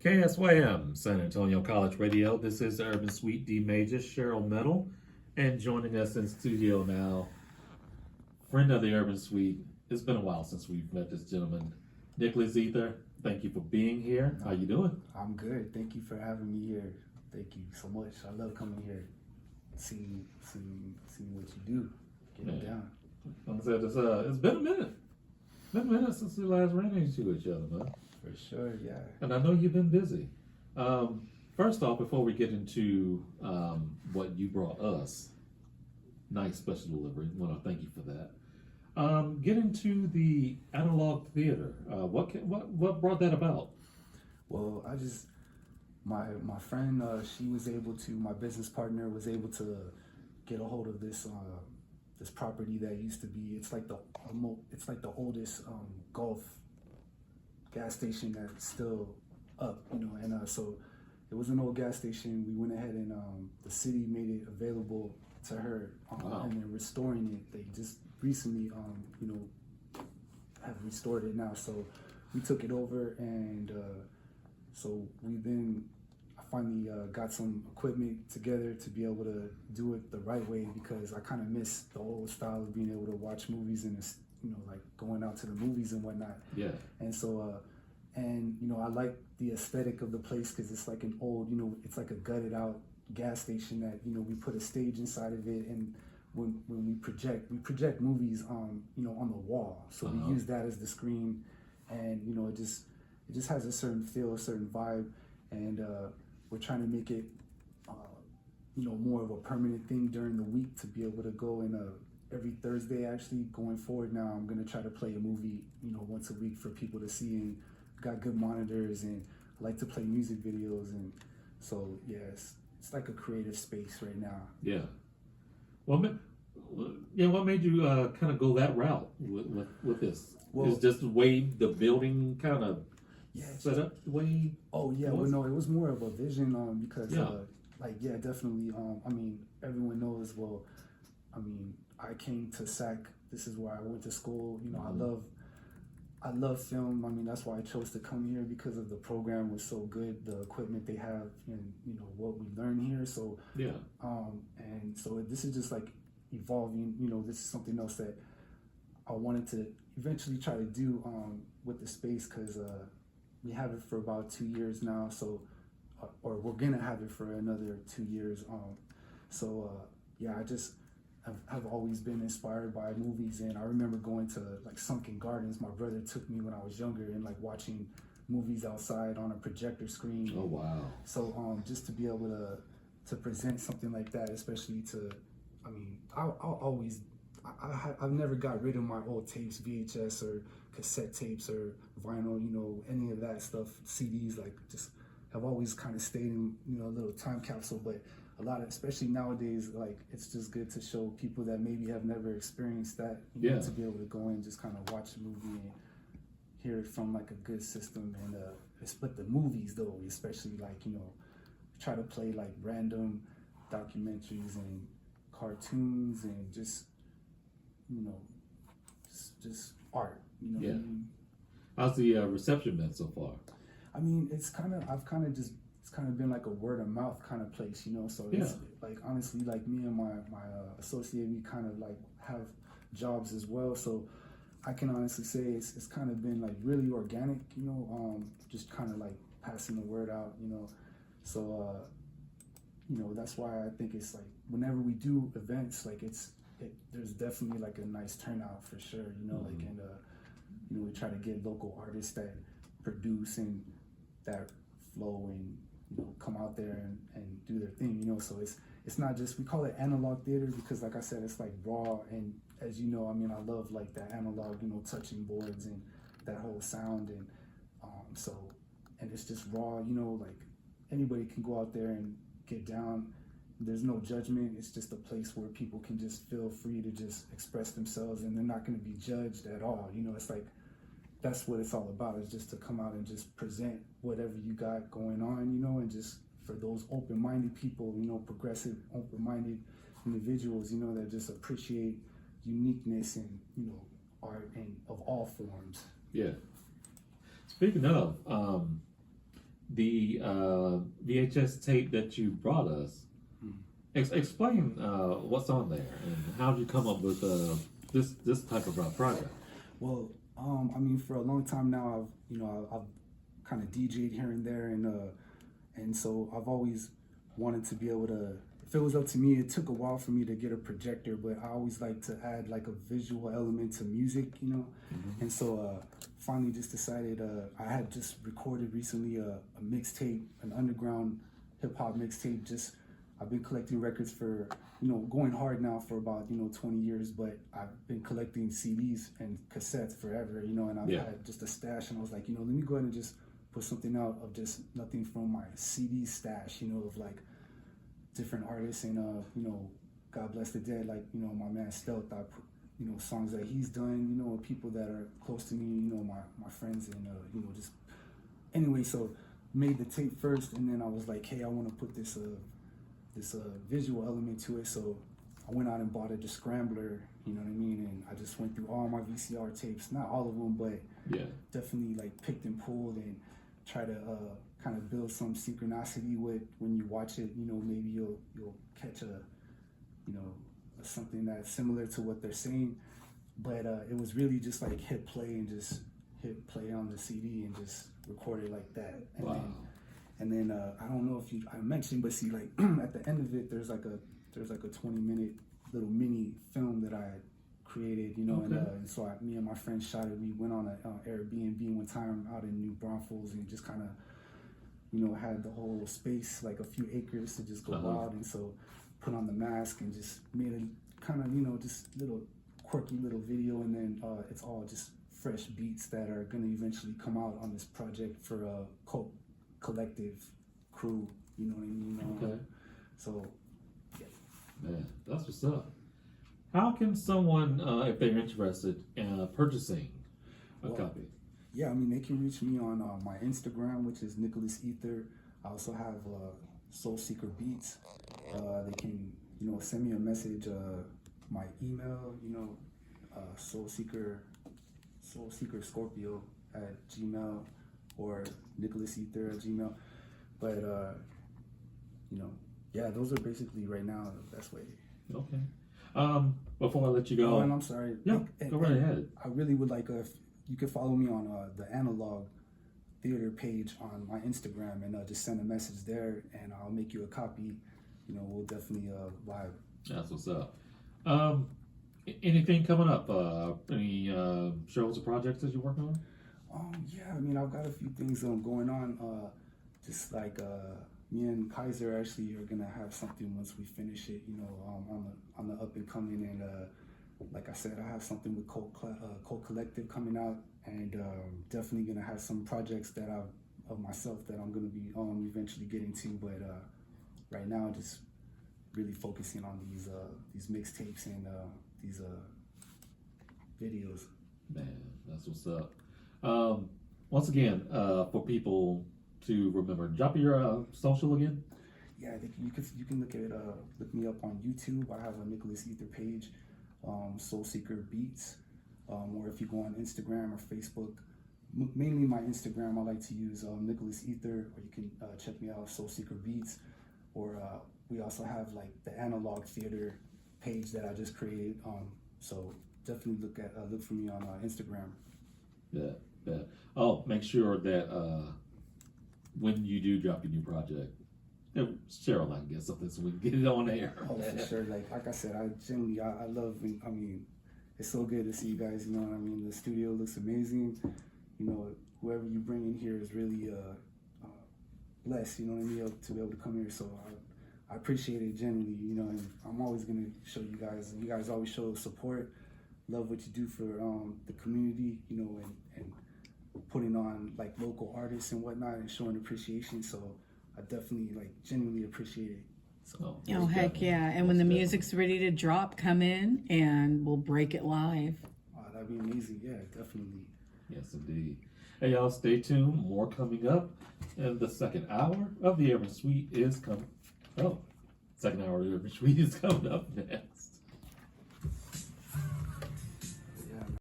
KSYM, San Antonio College Radio. This is Urban Suite D Major, Cheryl Metal. And joining us in studio now, friend of the Urban Suite. It's been a while since we've met this gentleman, Nicholas Ether. Thank you for being here. How you doing? I'm good. Thank you for having me here. Thank you so much. I love coming here, seeing what you do, getting down. Like I said, it's been a minute. Been a minute since we last ran into each other, man. For sure, yeah. And I know you've been busy. First off, before we get into what you brought us, nice special delivery. I want to thank you for that. Get into the analog theater. What brought that about? Well, my friend, she was able to, my business partner was able to get a hold of this this property that used to be, it's like the oldest Gulf gas station that's still up, and so it was an old gas station. We went ahead and the city made it available to her, Wow. and they're restoring it. They just recently, have restored it now. So we took it over, and so I finally got some equipment together to be able to do it the right way, because I kind of miss the old style of being able to watch movies and like going out to the movies and whatnot. Yeah. And so, I like the aesthetic of the place, because it's like an old, it's like a gutted out gas station that, we put a stage inside of it, and when we project movies on the wall. So we use that as the screen, and it just has a certain feel, a certain vibe, and we're trying to make it, more of a permanent thing during the week, to be able to go in every Thursday. Actually, going forward now, I'm gonna try to play a movie, once a week for people to see, and got good monitors, and I like to play music videos, and so yeah, it's like a creative space right now. Yeah. What made you kind of go that route with this? Well, is just the way the building kind of set up the way? Oh yeah, well no, it was more of a vision, because definitely, everyone knows, I came to SAC. This is where I went to school. I love film. That's why I chose to come here, because of the program was so good, the equipment they have, and what we learn here. So Yeah. And so this is just like evolving. This is something else that I wanted to eventually try to do with the space, because we have it for about 2 years now. So or we're gonna have it for another 2 years. I've always been inspired by movies, and I remember going to like Sunken Gardens. My brother took me when I was younger, and like watching movies outside on a projector screen. Oh wow! So just to be able to present something like that, especially to, I've never got rid of my old tapes, VHS or cassette tapes or vinyl, any of that stuff, CDs. Like, just have always kind of stayed in a little time capsule, but. A lot of, especially nowadays, like, it's just good to show people that maybe have never experienced that, to be able to go in and just kind of watch a movie and hear it from like a good system. And but the movies though, especially, like, try to play like random documentaries and cartoons and just just art. Yeah. How's the reception been so far? It's kind of been like a word of mouth kind of place, so it's like, honestly, like, me and my associate, we kind of like have jobs as well, so I can honestly say it's kind of been like really organic, just kind of like passing the word out, so that's why I think it's like, whenever we do events, like, there's definitely like a nice turnout for sure, like, and we try to get local artists that produce and that flow and come out there and do their thing, so it's not just, we call it analog theater because, like I said, it's like raw, and as you know, I love like that analog, touching boards and that whole sound, and and it's just raw, like, anybody can go out there and get down. There's no judgment. It's just a place where people can just feel free to just express themselves, and they're not going to be judged at all. It's like, that's what it's all about, is just to come out and just present whatever you got going on, and just for those open-minded people, progressive, open-minded individuals, that just appreciate uniqueness and, art and of all forms. Yeah. Speaking of, the VHS tape that you brought us. Explain what's on there and how did you come up with this type of project? Well, I mean, for a long time now, I've kind of DJ'd here and there, and so I've always wanted to be able to. If it was up to me, it took a while for me to get a projector, but I always like to add like a visual element to music, And so finally just decided, I had just recorded recently a mixtape, an underground hip hop mixtape. I've been collecting records for, going hard now for about, 20 years, but I've been collecting CDs and cassettes forever, and I've had just a stash, and I was like, let me go ahead and just put something out of just nothing from my CD stash, of like different artists, and God bless the dead, like my man Stealth. I put songs that he's done, people that are close to me, my friends, and just anyway. So made the tape first, and then I was like, hey, I want to put this visual element to it. So I went out and bought a scrambler, you know what I mean, and I just went through all my VCR tapes, not all of them, but definitely like picked and pulled and try to kind of build some synchronicity with when you watch it. Maybe you'll catch something that's similar to what they're saying, but it was really just like hit play and just hit play on the CD and just record it like that. And then I don't know if I mentioned, but see, like at the end of it, there's like a 20-minute little mini film that I created, and so me and my friend shot it. We went on an Airbnb one time out in New Braunfels and just kind of, had the whole space, like a few acres to just go wild. And so put on the mask and just made a kind of, just little quirky little video. And then it's all just fresh beats that are going to eventually come out on this project for a collective crew, you know what I mean? Okay. So, yeah. Man, that's what's up. How can someone, if they're interested in purchasing a copy? Yeah, I mean, they can reach me on my Instagram, which is Nicholas Ether. I also have Soul Seeker Beats. They can, send me a message. My email, Soul Seeker Scorpio at Gmail, or Nicholas Ether at Gmail. But yeah, those are basically right now the best way. Okay. Before I let you go, and I'm sorry. Yeah, go right ahead. I really would like if you could follow me on the Analog Theater page on my Instagram, and just send a message there, and I'll make you a copy. We'll definitely vibe. That's what's up. Anything coming up? Any shows or projects that you're working on? Yeah, I mean, I've got a few things going on. Just like me and Kaiser actually are gonna have something once we finish it. On the up and coming, and like I said, I have something with Cult Collective coming out, and definitely gonna have some projects that of myself that I'm gonna be eventually getting to. But right now, just really focusing on these mixtapes and these videos. Man, that's what's up. Once again, for people to remember, drop your social again. Yeah, I think you can look me up on YouTube. I have a Nicholas Ether page, Soul Seeker Beats, or if you go on Instagram or Facebook, mainly my Instagram, I like to use Nicholas Ether, or you can check me out, Soul Seeker Beats, or we also have like the Analog Theater page that I just created. So definitely look for me on Instagram. Yeah. Oh, make sure that when you do drop your new project, Cheryl and I can get something so we can get it on air. Oh, for sure. Like I said, I love. I mean, it's so good to see you guys. You know what I mean? The studio looks amazing. Whoever you bring in here is really blessed. You know what I mean? To be able to come here. So I appreciate it genuinely. And I'm always gonna show you guys, and you guys always show support. Love what you do for the community. And putting on like local artists and whatnot, and showing appreciation. So I definitely genuinely appreciate it. So, oh heck yeah! And when the music's ready to drop, come in and we'll break it live. That'd be amazing. Yeah, definitely. Yes, indeed. Hey y'all, stay tuned. More coming up. And the second hour of the Urban Suite is coming. Oh, second hour of the Urban Suite is coming up now.